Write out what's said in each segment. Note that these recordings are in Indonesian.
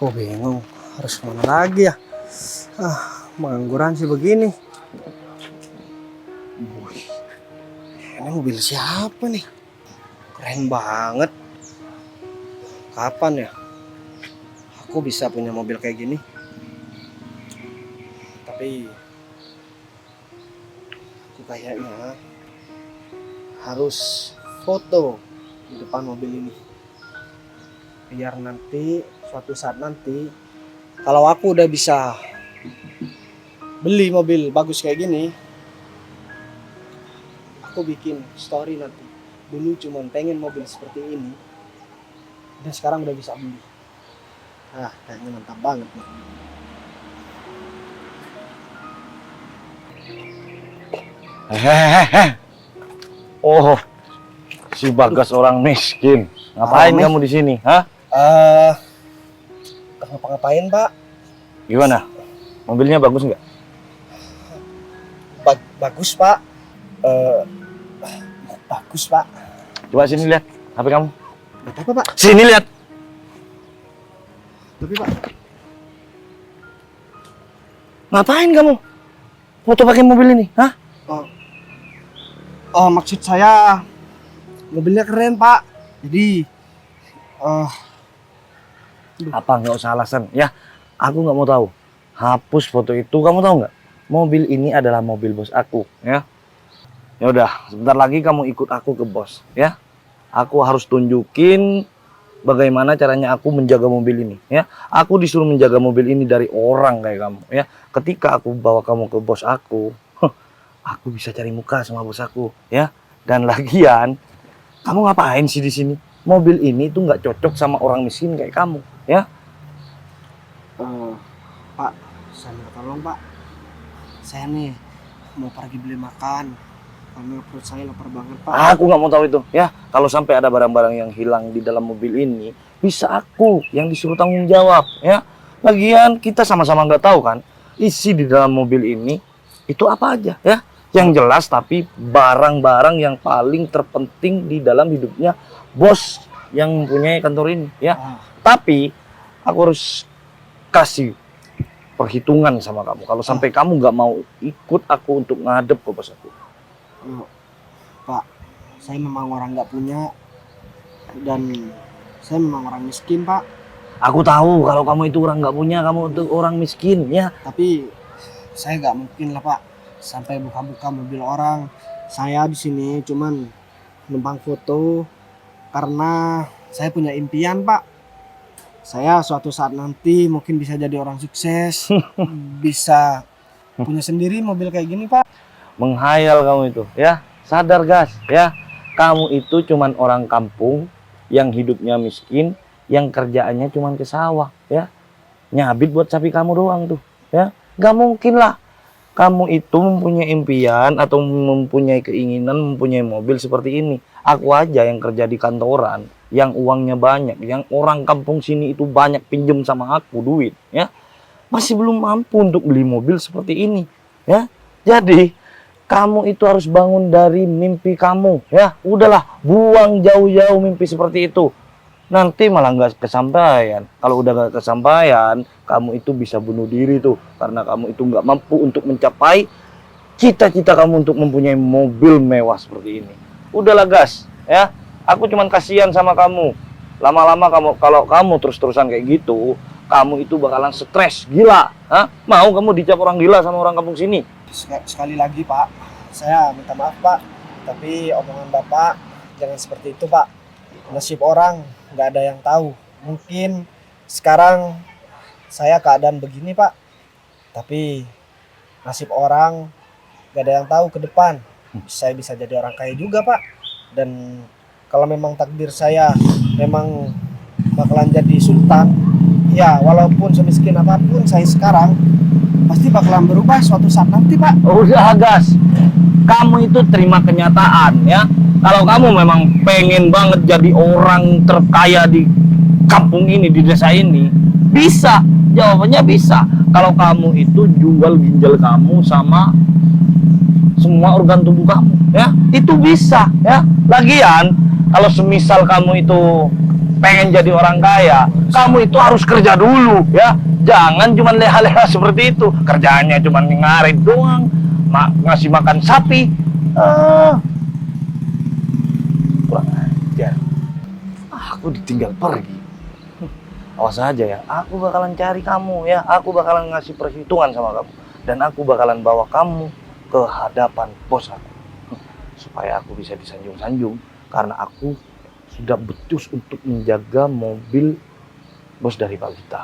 Aku bingung harus kemana lagi ya. Pengangguran sih begini. Wih, ini mobil siapa nih? Keren banget. Kapan ya aku bisa punya mobil kayak gini? Tapi aku kayaknya harus foto di depan mobil ini. Biar nanti suatu saat nanti kalau aku udah bisa beli mobil bagus kayak gini, aku bikin story nanti. Dulu cuman pengen mobil seperti ini, dan sekarang udah bisa beli. Kayaknya mantap banget nih. Hehehe. Oh, si Bagas orang miskin. Ngapain kamu di sini? Hah? Ngapa-ngapain, Pak? Gimana? Mobilnya bagus nggak? Bagus, Pak. Bagus, Pak. Coba sini lihat HP kamu. Gak apa, Pak. Sini lihat. Tapi, Pak, Ngapain kamu? Foto pakai mobil ini? Hah? maksud saya mobilnya keren, Pak. Jadi Apa nggak usah alasan ya? Aku nggak mau tahu. Hapus foto itu. Kamu tahu nggak? Mobil ini adalah mobil bos aku, ya. Ya udah, sebentar lagi kamu ikut aku ke bos, ya. Aku harus tunjukin bagaimana caranya aku menjaga mobil ini, ya. Aku disuruh menjaga mobil ini dari orang kayak kamu, ya. Ketika aku bawa kamu ke bos aku bisa cari muka sama bos aku, ya. Dan lagian, kamu ngapain sih di sini? Mobil ini tuh nggak cocok sama orang miskin kayak kamu, ya. Pak, saya minta tolong, Pak. Saya nih mau pergi beli makan karena perut saya lapar banget, Pak. Aku nggak mau tahu itu, ya. Kalau sampai ada barang-barang yang hilang di dalam mobil ini, bisa aku yang disuruh tanggung jawab, ya. Lagian kita sama-sama nggak tahu kan, isi di dalam mobil ini itu apa aja, ya. Yang jelas tapi barang-barang yang paling terpenting di dalam hidupnya bos yang mempunyai kantor ini, ya. Tapi aku harus kasih perhitungan sama kamu. Kalau sampai kamu nggak mau ikut aku untuk ngadep ke bos aku. Pak, saya memang orang nggak punya dan saya memang orang miskin, Pak. Aku tahu kalau kamu itu orang nggak punya, kamu itu orang miskin, ya. Tapi saya nggak mungkin lah, Pak, sampai buka-buka mobil orang. Saya di sini cuman numpang foto karena saya punya impian, Pak. Saya suatu saat nanti mungkin bisa jadi orang sukses, bisa punya sendiri mobil kayak gini, Pak. Menghayal kamu itu, ya. Sadar, Gas, ya. Kamu itu cuman orang kampung yang hidupnya miskin, yang kerjaannya cuman ke sawah, ya. Nyabit buat sapi kamu doang tuh, ya. Gak mungkin lah kamu itu mempunyai impian atau mempunyai keinginan mempunyai mobil seperti ini. Aku aja yang kerja di kantoran, yang uangnya banyak, yang orang kampung sini itu banyak pinjem sama aku duit, ya. Masih belum mampu untuk beli mobil seperti ini, ya. Jadi kamu itu harus bangun dari mimpi kamu, ya. Udahlah, buang jauh-jauh mimpi seperti itu. Nanti malah nggak kesampaian. Kalau udah nggak kesampaian, kamu itu bisa bunuh diri tuh. Karena kamu itu nggak mampu untuk mencapai cita-cita kamu untuk mempunyai mobil mewah seperti ini. Udahlah, Gas, ya. Aku cuman kasihan sama kamu. Lama-lama kalau kamu terus-terusan kayak gitu, kamu itu bakalan stres, gila. Hah? Mau kamu dicap orang gila sama orang kampung sini? Sekali lagi, Pak, saya minta maaf, Pak. Tapi omongan Bapak jangan seperti itu, Pak. Nasib orang nggak ada yang tahu. Mungkin sekarang saya keadaan begini, Pak. Tapi nasib orang nggak ada yang tahu ke depan. Saya bisa jadi orang kaya juga, Pak. Dan kalau memang takdir saya memang bakalan jadi sultan, ya walaupun semiskin apapun saya sekarang, pasti bakalan berubah suatu saat nanti, Pak. Udah, Gas. Kamu itu terima kenyataan, ya. Kalau kamu memang pengen banget jadi orang terkaya di kampung ini, di desa ini, bisa. Jawabannya bisa. Kalau kamu itu jual ginjal kamu sama semua organ tubuh kamu, ya. Itu bisa, ya. Lagian, kalau semisal kamu itu pengen jadi orang kaya, kamu itu harus kerja dulu ya. Jangan cuma leha-leha seperti itu. Kerjaannya cuma ngarit doang, ngasih makan sapi. Kurang ajar. Aku ditinggal pergi. Awas aja ya, aku bakalan cari kamu ya. Aku bakalan ngasih perhitungan sama kamu. Dan aku bakalan bawa kamu ke hadapan bos aku. Supaya aku bisa disanjung-sanjung. Karena aku sudah becus untuk menjaga mobil bos dari Pak Gita.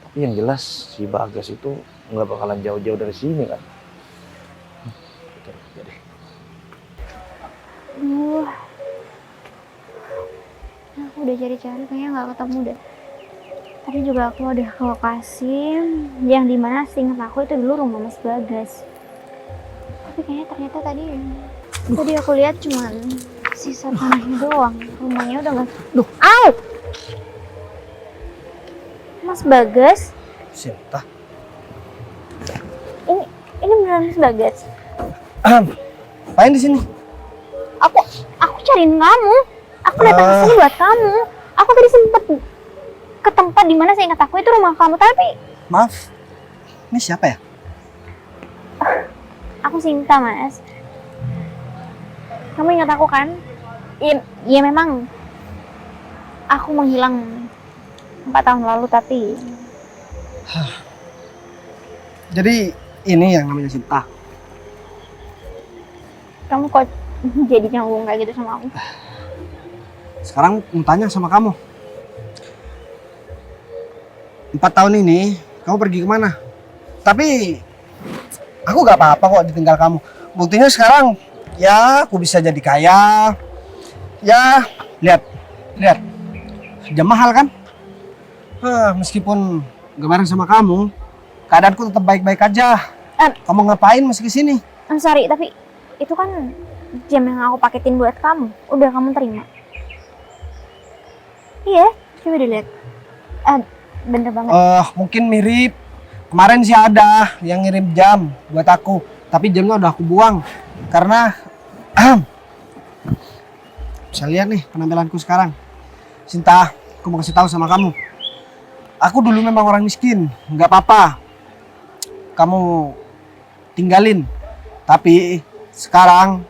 Tapi yang jelas si Bagas itu nggak bakalan jauh-jauh dari sini kan. Jadi. Aku udah cari-cari kayaknya nggak ketemu deh. Tadi juga aku udah ke lokasi yang dimana seingat aku itu dulu rumah Mas Bagas. Tapi kayaknya ternyata tadi aku lihat cuman sisa tanahnya doang. Rumahnya udah nggak. Duh, au! Mas Bagas? Sinta. Ini beneran Mas Bagas? Apain di sini? Aku cariin kamu. Aku datang ke sini buat kamu. Aku tadi sempet ke tempat di mana saya ingat aku itu rumah kamu, tapi Maaf. Ini siapa ya? aku Sinta, Mas. Kamu ingat aku kan? Iya memang aku menghilang 4 tahun lalu, tapi Jadi ini yang namanya Sinta. kamu kok jadi nyambung kayak gitu sama aku? Sekarang mau tanya sama kamu. 4 tahun ini kamu pergi kemana? Tapi aku gak apa-apa kok ditinggal kamu. Buktinya sekarang ya aku bisa jadi kaya. Ya lihat jam mahal kan? Meskipun gak bareng sama kamu, keadaanku tetap baik-baik aja. Kamu ngapain masih kesini? Sorry, tapi itu kan jam yang aku paketin buat kamu. Udah kamu terima? Iya, coba dilihat. Bener banget. Mungkin mirip. Kemarin sih ada yang ngirim jam buat aku, tapi jamnya udah aku buang karena bisa lihat nih penampilanku sekarang. Sinta, aku mau kasih tahu sama kamu. Aku dulu memang orang miskin, nggak apa-apa. Kamu tinggalin, tapi sekarang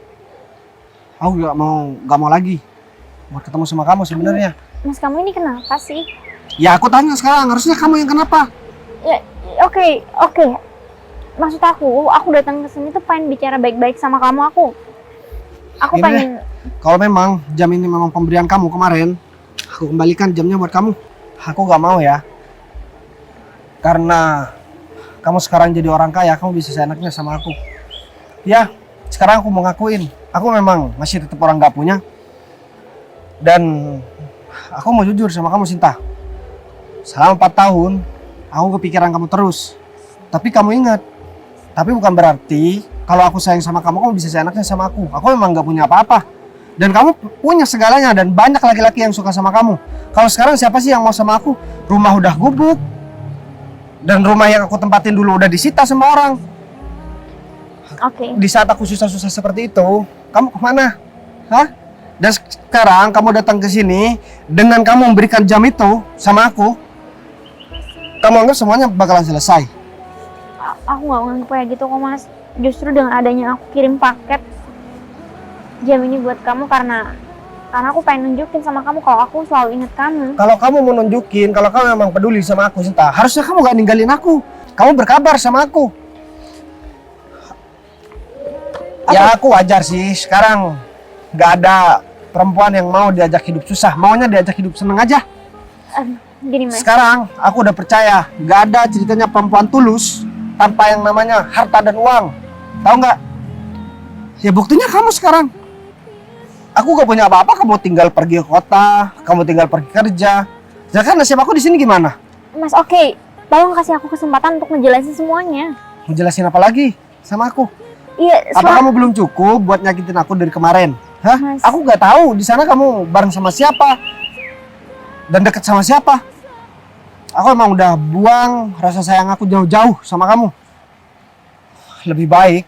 aku nggak mau lagi mau ketemu sama kamu sebenarnya. Mas, kamu ini kenapa sih? Ya aku tanya sekarang, harusnya kamu yang kenapa? Ya, oke. Maksud aku datang ke sini tuh pengen bicara baik-baik sama kamu. Aku Gini pengen. Kalau memang jam ini memang pemberian kamu kemarin, aku kembalikan jamnya buat kamu. Aku gak mau ya, karena kamu sekarang jadi orang kaya, kamu bisa seenaknya sama aku. Ya, sekarang aku mau ngakuin, aku memang masih tetap orang gak punya. Dan aku mau jujur sama kamu, Sinta. Selama 4 tahun, aku kepikiran kamu terus. Tapi kamu ingat, tapi bukan berarti kalau aku sayang sama kamu, kamu bisa seenaknya sama aku. Aku memang gak punya apa-apa. Dan kamu punya segalanya dan banyak laki-laki yang suka sama kamu. Kalau sekarang siapa sih yang mau sama aku? Rumah udah gubuk. Dan rumah yang aku tempatin dulu udah disita sama orang. Oke. Di saat aku susah-susah seperti itu, kamu kemana? Hah? Dan sekarang kamu datang ke sini dengan kamu memberikan jam itu sama aku. Kamu anggap semuanya bakalan selesai. Aku nggak nganggep kayak gitu kok, Mas. Justru dengan adanya aku kirim paket jam ini buat kamu karena aku pengen nunjukin sama kamu kalau aku selalu ingat kamu. Kalau kamu mau nunjukin, kalau kamu memang peduli sama aku, Sinta, harusnya kamu gak ninggalin aku. Kamu berkabar sama aku. Ya aku wajar sih, sekarang gak ada perempuan yang mau diajak hidup susah. Maunya diajak hidup seneng aja. Gini, Mas. Sekarang aku udah percaya, gak ada ceritanya perempuan tulus tanpa yang namanya harta dan uang. Tahu nggak? Ya buktinya kamu sekarang. Aku gak punya apa-apa, kamu tinggal pergi ke kota, kamu tinggal pergi kerja. Ya kan nasib aku di sini gimana? Mas, oke. Tolong kasih aku kesempatan untuk ngejelasin semuanya. Mau jelasin apa lagi sama aku? Iya, Apa kamu belum cukup buat nyakitin aku dari kemarin? Hah? Mas. Aku gak tahu di sana kamu bareng sama siapa dan deket sama siapa. Aku emang udah buang rasa sayang aku jauh-jauh sama kamu. Lebih baik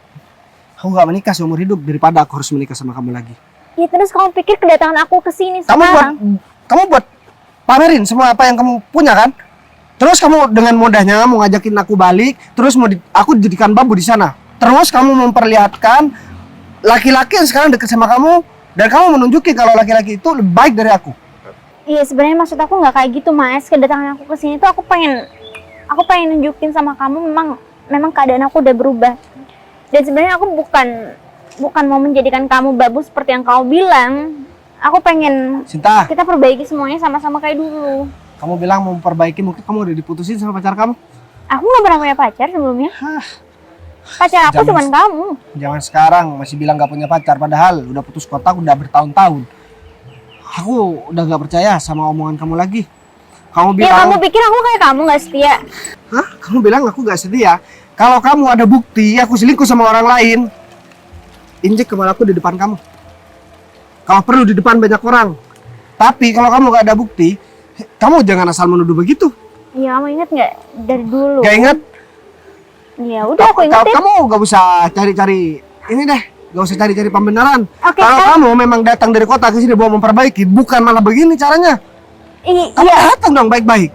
aku gak menikah seumur hidup daripada aku harus menikah sama kamu lagi. Ya terus kamu pikir kedatangan aku ke sini sekarang? Kamu buat pamerin semua apa yang kamu punya kan? Terus kamu dengan mudahnya mau ngajakin aku balik, terus aku jadikan bambu di sana. Terus kamu memperlihatkan laki-laki yang sekarang deket sama kamu dan kamu menunjukin kalau laki-laki itu lebih baik dari aku. Iya sebenarnya maksud aku nggak kayak gitu Mas. Kedatangan aku ke sini tuh aku pengen nunjukin sama kamu memang keadaan aku udah berubah. Dan sebenarnya aku bukan mau menjadikan kamu babu seperti yang kau bilang. Aku pengen Sinta, kita perbaiki semuanya sama-sama kayak dulu. kamu bilang mau memperbaiki, mungkin kamu udah diputusin sama pacar kamu. Aku nggak pernah punya pacar sebelumnya. Pacar aku cuma kamu. Jangan sekarang masih bilang gak punya pacar, padahal udah putus kontak udah bertahun-tahun. Aku udah gak percaya sama omongan kamu lagi. Kamu Ya bilang, kamu pikir aku kayak kamu nggak setia? hah? Kamu bilang aku gak setia. Kalau kamu ada bukti aku selingkuh sama orang lain, injek kepala aku di depan kamu. Kalau perlu di depan banyak orang. Tapi kalau kamu gak ada bukti, kamu jangan asal menuduh begitu. Ya kamu inget nggak dari dulu? Gak inget? Ya udah aku ingetin. Kamu gak usah cari-cari ini deh. Gak usah cari-cari pembenaran. Oke, Kalau kan? kamu memang datang dari kota ke sini mau memperbaiki, bukan malah begini caranya. Kamu Iya. datang dong baik-baik.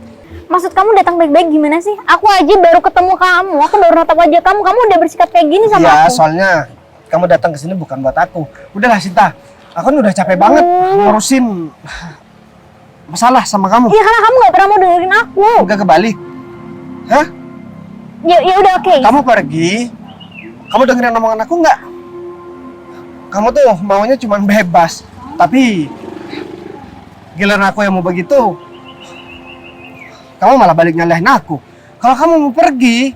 Maksud kamu datang baik-baik gimana sih? Aku aja baru ketemu kamu, aku baru natap wajah kamu udah bersikap kayak gini sama Iya, aku. soalnya kamu datang ke sini bukan buat aku. Udahlah Sinta, aku kan udah capek banget ngurusin masalah sama kamu. Iya karena kamu nggak pernah mau dengerin aku. Udah kebalik. Hah? Ya udah oke. Kamu pergi, kamu dengerin omongan aku nggak? Kamu tuh maunya cuma bebas, tapi giliran aku yang mau begitu, kamu malah balik nyalahin aku. Kalau kamu mau pergi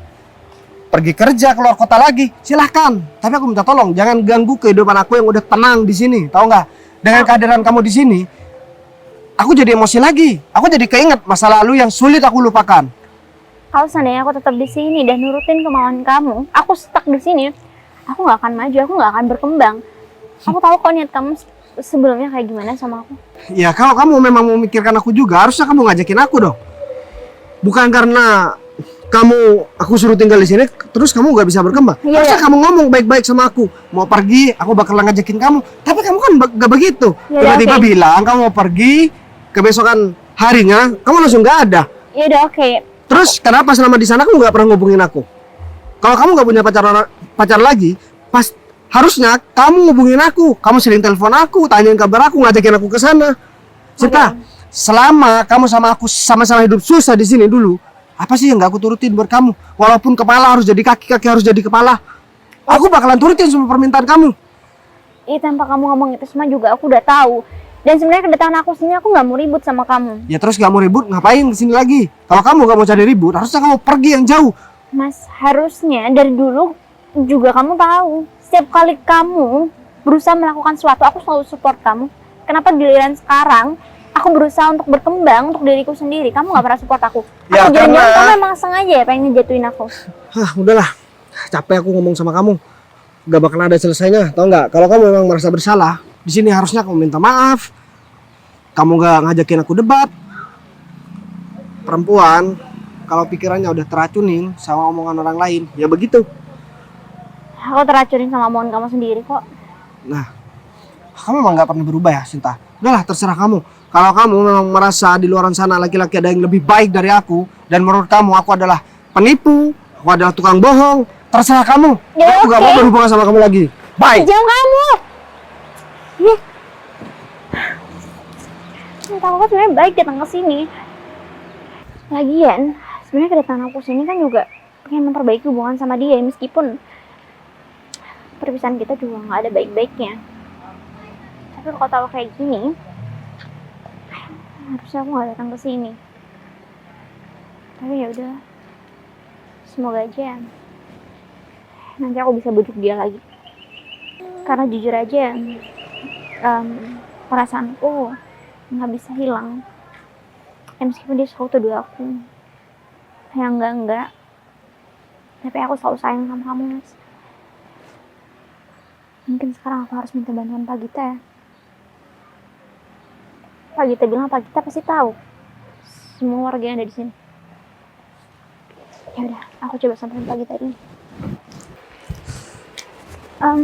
kerja keluar kota lagi, silahkan. Tapi aku minta tolong, jangan ganggu kehidupan aku yang udah tenang di sini, tahu nggak? Dengan kehadiran kamu di sini, aku jadi emosi lagi. Aku jadi keinget masa lalu yang sulit aku lupakan. Kalau seandainya aku tetap di sini dan nurutin kemauan kamu, aku stuck di sini, aku nggak akan maju, aku nggak akan berkembang. Aku tahu kok niat kamu sebelumnya kayak gimana sama aku. Ya kalau kamu memang mau memikirkan aku juga, harusnya kamu ngajakin aku dong. Bukan karena aku suruh tinggal di sini, terus kamu nggak bisa berkembang. Iya, Harusnya iya. kamu ngomong baik-baik sama aku. Mau pergi, aku bakalan ngajakin kamu. Tapi kamu kan nggak begitu. Iya, Tiba-tiba oke. bilang kamu mau pergi, kebesokan harinya kamu langsung nggak ada. Ya udah oke. Terus kenapa selama di sana kamu nggak pernah ngubungin aku? Kalau kamu nggak punya pacar lagi, harusnya kamu ngubungin aku. Kamu sering telepon aku, tanyain kabar aku, ngajakin aku ke sana. Sinta, selama kamu sama aku sama-sama hidup susah di sini dulu, apa sih yang nggak aku turutin buat kamu? Walaupun kepala harus jadi kaki, kaki harus jadi kepala, aku bakalan turutin semua permintaan kamu. Tanpa kamu ngomong itu semua juga aku udah tahu. Dan sebenarnya kedatangan aku sini aku nggak mau ribut sama kamu. Ya terus nggak mau ribut, ngapain kesini lagi? Kalau kamu nggak mau cari ribut, harusnya kamu pergi yang jauh. Mas, harusnya dari dulu juga kamu tahu. Setiap kali kamu berusaha melakukan sesuatu, aku selalu support kamu. Kenapa giliran sekarang aku berusaha untuk berkembang untuk diriku sendiri, kamu nggak pernah support aku? Ya, Aku jangan-jangan karena- kamu emang sengaja ya pengen ngejatuhin aku. Hah, udahlah, capek aku ngomong sama kamu. Gak bakal ada selesainya, tau nggak? Kalau kamu memang merasa bersalah, di sini harusnya kamu minta maaf. Kamu gak ngajakin aku debat. Perempuan, kalau pikirannya udah teracunin sama omongan orang lain, ya begitu. Aku teracunin sama omongan kamu sendiri kok. Nah, kamu memang gak pernah berubah ya, Sinta. Udahlah, terserah kamu. Kalau kamu memang merasa di luar sana laki-laki ada yang lebih baik dari aku, dan menurut kamu aku adalah penipu, aku adalah tukang bohong, terserah kamu. Ya, Aku gak mau oke. berhubungan sama kamu lagi. Bye. Jauh kamu. Ih. Aku kan sebenarnya baik datang ke sini. Lagian, sebenarnya kedatangan aku sini kan juga pengen memperbaiki hubungan sama dia, meskipun perpisahan kita juga nggak ada baik-baiknya. Tapi kalau tahu kayak gini, harusnya aku nggak datang ke sini. Tapi ya udah, semoga aja nanti aku bisa bujuk dia lagi. Karena jujur aja, perasaanku nggak bisa hilang. Ya meskipun dia selalu tuduh aku yang enggak, tapi aku selalu sayang sama kamu, Mas. Mungkin sekarang aku harus minta bantuan Pak Gita ya. Pak Gita bilang Pak Gita pasti tahu semua warga yang ada di sini. Ya udah, aku coba samperin Pak Gita dulu.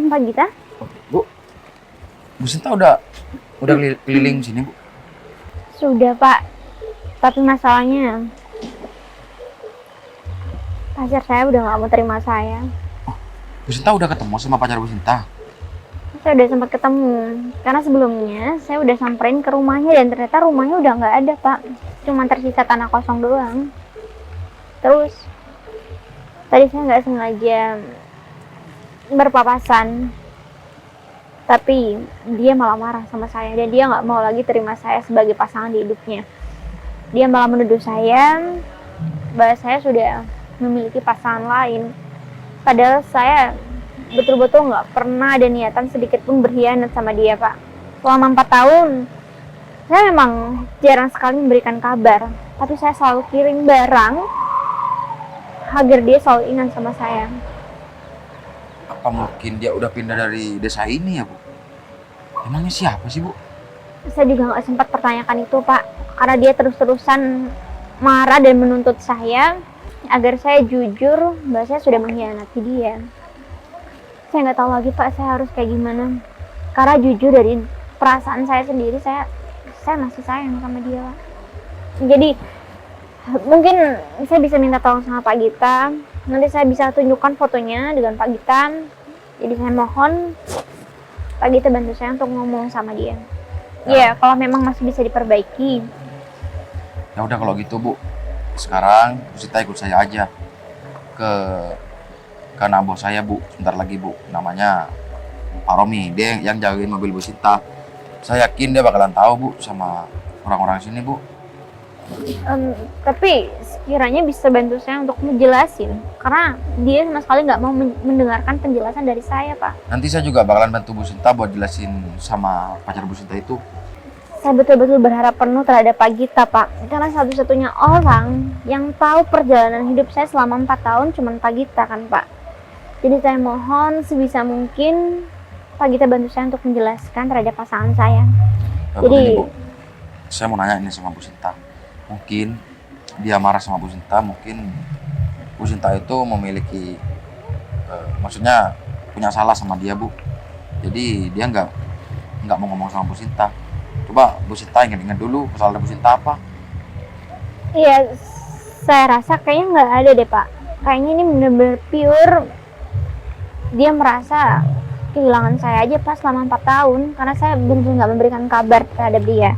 Pak Gita? Bu, Bu Sinta udah keliling sini, Bu? Sudah Pak, tapi masalahnya pacar saya udah nggak mau terima saya. Bu Sinta udah ketemu sama pacar Bu Sinta? Saya udah sempat ketemu, karena sebelumnya saya udah samperin ke rumahnya dan ternyata rumahnya udah nggak ada Pak, cuma tersisa tanah kosong doang. Terus tadi saya nggak sengaja berpapasan, tapi dia malah marah sama saya dan dia nggak mau lagi terima saya sebagai pasangan di hidupnya. Dia malah menuduh saya bahwa saya sudah memiliki pasangan lain, padahal saya betul-betul nggak pernah ada niatan sedikit pun berkhianat sama dia Pak. Selama 4 tahun saya memang jarang sekali memberikan kabar, tapi saya selalu kirim barang agar dia selalu ingat sama saya. Apa mungkin dia udah pindah dari desa ini ya, Bu? Emangnya siapa sih, Bu? Saya juga nggak sempat pertanyakan itu Pak, karena dia terus-terusan marah dan menuntut saya agar saya jujur bahwa saya sudah mengkhianati dia. Saya nggak tahu lagi Pak, saya harus kayak gimana. Karena jujur dari perasaan saya sendiri, saya masih sayang sama dia Pak. Jadi mungkin saya bisa minta tolong sama Pak Gita. Nanti saya bisa tunjukkan fotonya dengan Pak Gita. Jadi saya mohon Pak Gita bantu saya untuk ngomong sama dia. Ya, kalau memang masih bisa diperbaiki. Ya udah kalau gitu, Bu. Sekarang Bu Sinta ikut saya aja ke anak bos saya, Bu. Sebentar lagi, Bu. Namanya Pak Romi. Dia yang jagain mobil Bu Sinta. Saya yakin dia bakalan tahu, Bu, sama orang-orang sini, Bu. Tapi sekiranya bisa bantu saya untuk menjelasin, karena dia sama sekali nggak mau mendengarkan penjelasan dari saya Pak. Nanti saya juga bakalan bantu Bu Sinta buat jelasin sama pacar Bu Sinta itu. Saya betul-betul berharap penuh terhadap Pak Gita Pak, karena satu-satunya orang yang tahu perjalanan hidup saya selama 4 tahun cuma Pak Gita kan Pak. Jadi saya mohon sebisa mungkin Pak Gita bantu saya untuk menjelaskan terhadap pasangan saya. Begini, Bu. Saya mau nanya ini sama Bu Sinta. Mungkin dia marah sama Bu Sinta, mungkin Bu Sinta itu memiliki maksudnya punya salah sama dia, Bu. Jadi dia nggak mau ngomong sama Bu Sinta. Coba Bu Sinta ingat-ingat dulu kesalahan Bu Sinta apa? Iya, saya rasa kayaknya nggak ada deh Pak. Kayaknya ini benar-benar pure dia merasa kehilangan saya aja pas selama 4 tahun, karena saya benar-benar nggak memberikan kabar terhadap dia.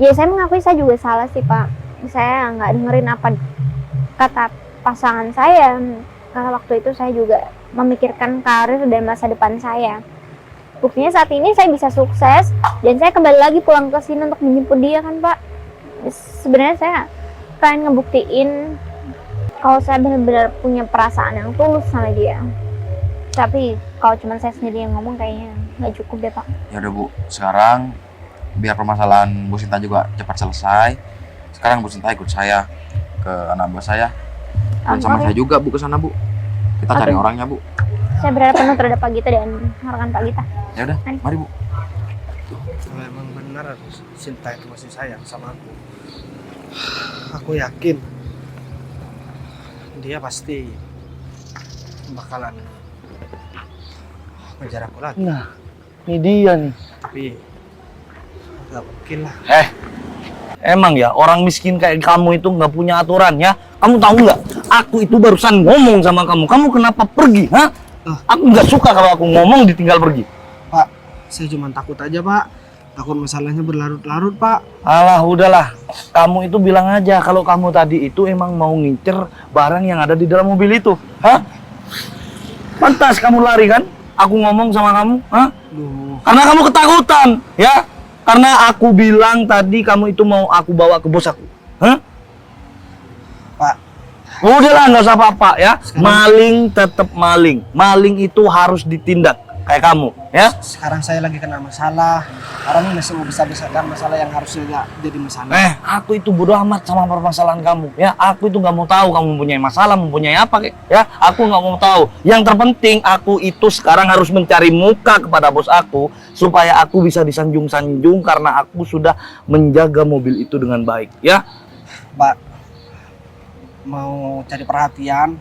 Ya saya mengakui saya juga salah sih Pak. Saya nggak dengerin apa kata pasangan saya, karena waktu itu saya juga memikirkan karir dan masa depan saya. Buktinya saat ini saya bisa sukses dan saya kembali lagi pulang ke sini untuk menjemput dia kan Pak. Sebenarnya saya pengen ngebuktiin kalau saya benar-benar punya perasaan yang tulus sama dia. Tapi kalau cuma saya sendiri yang ngomong kayaknya nggak cukup deh Pak. Ya udah, Bu. Sekarang biar permasalahan Bu Sinta juga cepat selesai. Sekarang Bu Sinta ikut saya ke anak bos saya. Dan sama saya juga, Bu, ke sana, Bu. Kita cari orangnya, Bu. Saya berharap penuh terhadap Pak Gita dan rekan Pak Gita. Ya udah, mari, Bu. Kalau emang benar Sinta itu masih sayang sama aku yakin dia pasti bakalan ngejar aku lagi. Nah, ini dia nih. Tapi nggak mungkin lah. Emang ya orang miskin kayak kamu itu nggak punya aturan ya? Kamu tahu nggak? Aku itu barusan ngomong sama kamu. Kamu kenapa pergi? Hah? Aku nggak suka kalau aku ngomong ditinggal pergi. Pak, saya cuma takut aja Pak. Takut masalahnya berlarut-larut Pak. Alah, udahlah. Kamu itu bilang aja kalau kamu tadi itu emang mau ngincer barang yang ada di dalam mobil itu. Hah? Pantas kamu lari kan? Aku ngomong sama kamu. Hah? Duh. Karena kamu ketakutan, ya? Karena aku bilang tadi kamu itu mau aku bawa ke bos aku. Hah? Pak, Udahlah, nggak usah apa-apa ya. Sekarang- Maling tetap maling. Maling itu harus ditindak kayak kamu, ya. sekarang saya lagi kena masalah. Orang masih mau besar-besarkan masalah yang harusnya nggak jadi masalah. Aku itu bodo amat sama permasalahan kamu, ya. Aku itu nggak mau tahu kamu mempunyai masalah, mempunyai apa, kayak, ya. Aku nggak mau tahu. Yang terpenting aku itu sekarang harus mencari muka kepada bos aku supaya aku bisa disanjung-sanjung karena aku sudah menjaga mobil itu dengan baik, ya. Pak, mau cari perhatian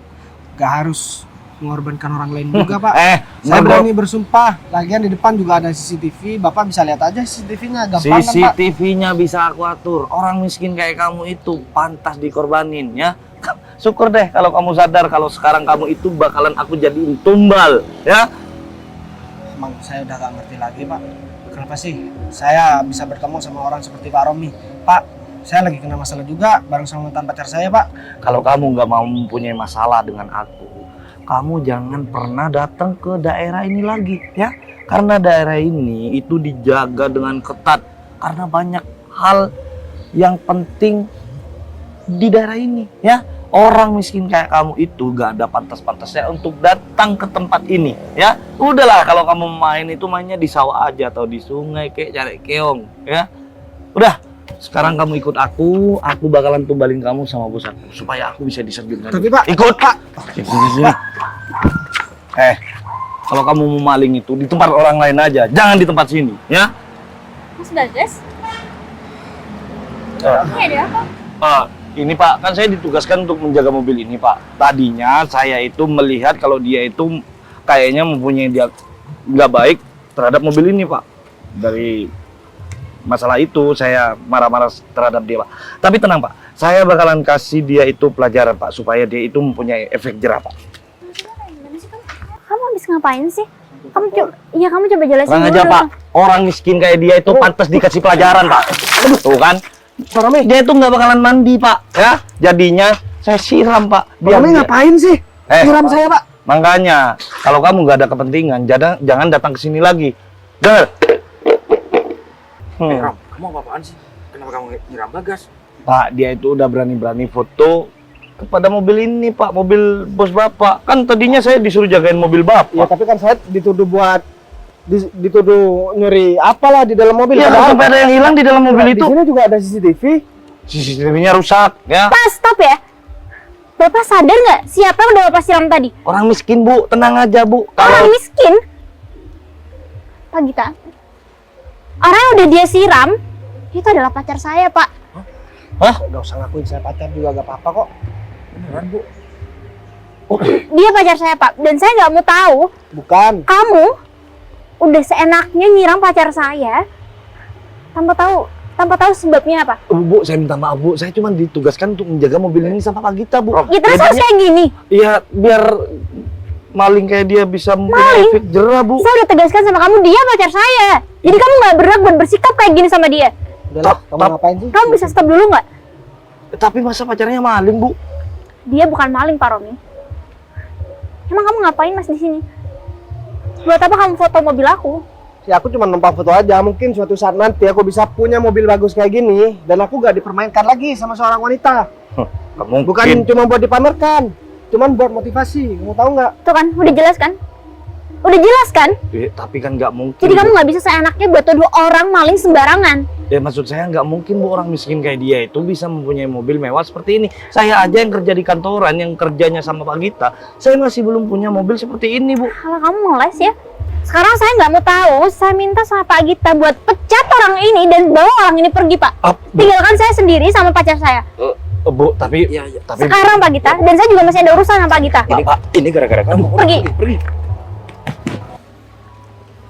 gak harus mengorbankan orang lain juga, Pak. Saya ngorban- berani bersumpah. Lagian di depan juga ada CCTV. Bapak bisa lihat aja CCTV-nya, gampang kan, Pak? CCTV-nya bisa aku atur. Orang miskin kayak kamu itu pantas dikorbanin ya. Syukur deh kalau kamu sadar kalau sekarang kamu itu bakalan aku jadiin tumbal ya. Emang saya udah gak ngerti lagi, Pak. Kenapa sih saya bisa bertemu sama orang seperti Pak Romi? Pak, saya lagi kena masalah juga bareng sama mantan pacar saya, Pak. Kalau kamu nggak mau mempunyai masalah dengan aku, kamu jangan pernah datang ke daerah ini lagi ya. Karena daerah ini itu dijaga dengan ketat karena banyak hal yang penting di daerah ini ya. Orang miskin kayak kamu itu gak ada pantas-pantasnya untuk datang ke tempat ini ya. Udahlah kalau kamu main itu mainnya di sawah aja atau di sungai kayak cari keong ya. Udah, sekarang kamu ikut aku bakalan tumbalin kamu sama bos aku supaya aku bisa disergirkan. Tapi, Pak, ikut Pak. Sini. Kalau kamu mau maling itu di tempat orang lain aja, jangan di tempat sini ya. Mas Bagas? Eh. Ini ada apa? Ini Pak, kan saya ditugaskan untuk menjaga mobil ini Pak. Tadinya saya itu melihat kalau dia itu kayaknya mempunyai dia nggak baik terhadap mobil ini Pak. Dari masalah itu saya marah-marah terhadap dia Pak. Tapi tenang Pak, saya bakalan kasih dia itu pelajaran Pak supaya dia itu mempunyai efek jerah Pak. Kamu habis ngapain sih? Kamu coba jelasin Tenang dulu aja dong. Pak, orang miskin kayak dia itu pantas dikasih pelajaran Pak. Tuh kan, Pak Romi, dia itu nggak bakalan mandi Pak, ya. Jadinya saya siram Pak. Pak Romi ngapain sih? Siram saya, Pak. Makanya, kalau kamu nggak ada kepentingan, jangan datang ke sini lagi. Dengar? Ram, kamu apa-apaan sih? Kenapa kamu nyiram Bagas? Pak, dia itu udah berani-berani foto kepada mobil ini Pak, mobil bos Bapak. Kan tadinya saya disuruh jagain mobil Bapak. Ya, tapi kan saya dituduh buat dituduh nyuri apalah di dalam mobil. Iya, Padahal sampai ada yang hilang di dalam mobil di itu. sini juga ada CCTV. CCTV-nya rusak, ya. Pak, stop ya. Bapak sadar nggak siapa yang udah Bapak siram tadi? Orang miskin Bu, tenang aja Bu. Orang miskin? Pak Gita, orang yang udah dia siram itu adalah pacar saya, Pak. Hah? Gak usah ngakuin saya pacar juga gak apa-apa kok. Beneran, Bu? Dia pacar saya, Pak. Dan saya nggak mau tahu Bukan. kamu udah seenaknya nyiram pacar saya tanpa tahu sebabnya apa. Bu, saya minta maaf Bu, saya cuma ditugaskan untuk menjaga mobil ini sama Pak Gita Bu. Ya terus harus kayak gini. Iya, biar maling kayak dia bisa mempunyai efek jerah Bu. Saya udah tegaskan sama kamu, dia pacar saya. Jadi kamu nggak berhak buat bersikap kayak gini sama dia. Udahlah, kamu ngapain sih? Kamu bisa stop dulu nggak? Tapi masa pacarnya maling Bu? Dia bukan maling, Pak Romi. Emang kamu ngapain Mas di sini? Buat apa kamu foto mobil aku? Ya aku cuma numpang foto aja. Mungkin suatu saat nanti aku bisa punya mobil bagus kayak gini dan aku gak dipermainkan lagi sama seorang wanita. Kamu Bukan cuma buat dipamerkan, cuman buat motivasi. Kamu tahu nggak? Tuh kan, udah jelas kan? Udah jelas kan? Tapi kan nggak mungkin. Jadi Bu. kamu nggak bisa seenaknya buat tuduh orang maling sembarangan. Ya maksud saya nggak mungkin Bu, orang miskin kayak dia itu bisa mempunyai mobil mewah seperti ini. Saya aja yang kerja di kantoran, yang kerjanya sama Pak Gita, saya masih belum punya mobil seperti ini Bu. Kalau kamu ngeles ya. Sekarang saya nggak mau tahu. Saya minta sama Pak Gita buat pecat orang ini dan bawa orang ini pergi, Pak. Bu, Tinggalkan saya sendiri sama pacar saya. Bu, tapi Iya. tapi Sekarang Pak Gita. Dan saya juga masih ada urusan sama Pak Gita. Ini gara-gara kamu. Pergi.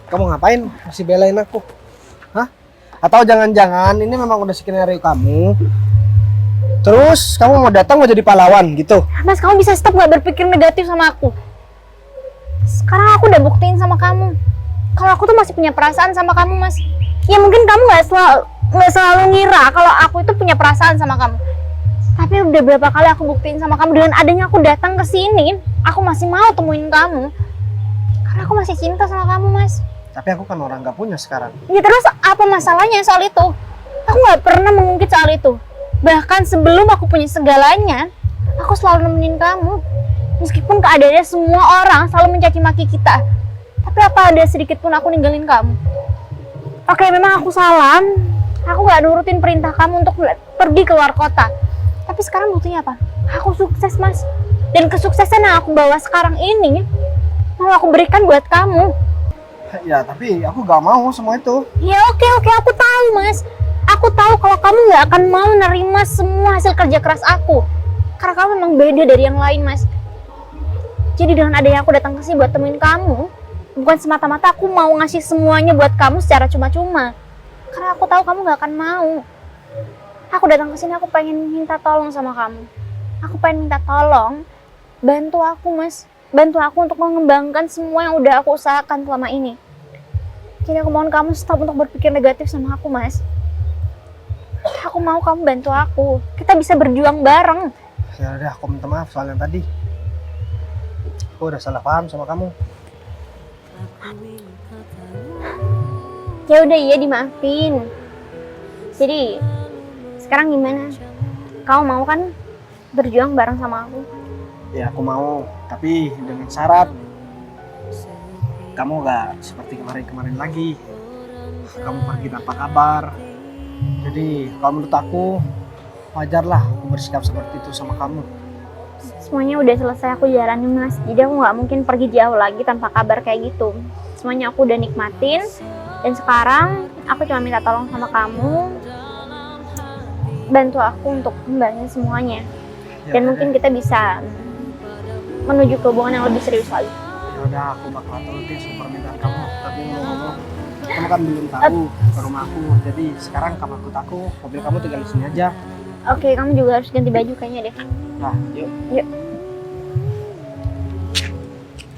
Kamu ngapain? Masih belain aku? Hah? Atau jangan-jangan ini memang udah skenario kamu? Terus kamu mau datang mau jadi pahlawan gitu? Mas, kamu bisa stop nggak berpikir negatif sama aku? Sekarang aku udah buktiin sama kamu kalau aku tuh masih punya perasaan sama kamu, Mas. Ya mungkin kamu nggak selalu ngira kalau aku itu punya perasaan sama kamu. Tapi udah berapa kali aku buktiin sama kamu, dengan adanya aku datang ke sini, aku masih mau temuin kamu. Karena aku masih cinta sama kamu, Mas. Tapi aku kan orang gak punya sekarang. Ya terus apa masalahnya soal itu? Aku nggak pernah mengungkit soal itu. Bahkan sebelum aku punya segalanya, aku selalu nemenin kamu. Meskipun keadaannya semua orang selalu mencaci maki kita. Tapi apa ada sedikit pun aku ninggalin kamu? Oke, memang aku salah. Aku nggak nurutin perintah kamu untuk pergi ke luar kota. Tapi sekarang buktinya apa? Aku sukses, Mas. Dan kesuksesan yang aku bawa sekarang ini mau aku berikan buat kamu. Ya tapi aku gak mau semua itu. Ya oke, aku tahu, Mas. Aku tahu kalau kamu nggak akan mau nerima semua hasil kerja keras aku. Karena kamu memang beda dari yang lain, Mas. Jadi dengan adanya aku datang ke sini buat temuin kamu, bukan semata-mata aku mau ngasih semuanya buat kamu secara cuma-cuma. Karena aku tahu kamu gak akan mau. Aku datang ke sini aku pengen minta tolong sama kamu. Aku pengen minta tolong, bantu aku Mas. Bantu aku untuk mengembangkan semua yang udah aku usahakan selama ini. Jadi aku mohon kamu stop untuk berpikir negatif sama aku Mas. Aku mau kamu bantu aku. Kita bisa berjuang bareng. Ya udah, aku minta maaf soal yang tadi. Aku udah salah paham sama kamu. Ya udah iya dimaafin. Jadi sekarang gimana? Kamu mau kan berjuang bareng sama aku? Ya aku mau, tapi dengan syarat kamu gak seperti kemarin-kemarin lagi. Kamu pergi tanpa kabar. Jadi kalau menurut aku wajarlah aku bersikap seperti itu sama kamu. Semuanya udah selesai aku jalanin Mas. Jadi aku nggak mungkin pergi jauh lagi tanpa kabar kayak gitu. Semuanya aku udah nikmatin. Dan sekarang aku cuma minta tolong sama kamu, bantu aku untuk kembali semuanya. Ya Dan mungkin kita bisa menuju ke hubungan yang lebih serius lagi. Ya udah, aku bakal turutin semua permintaan kamu. Tapi ngomong-ngomong, kamu kan belum tahu ke rumah aku. Jadi sekarang kamar aku, mobil kamu tinggal di sini aja. Oke, kamu juga harus ganti baju kayaknya deh. Nah, yuk. Yuk.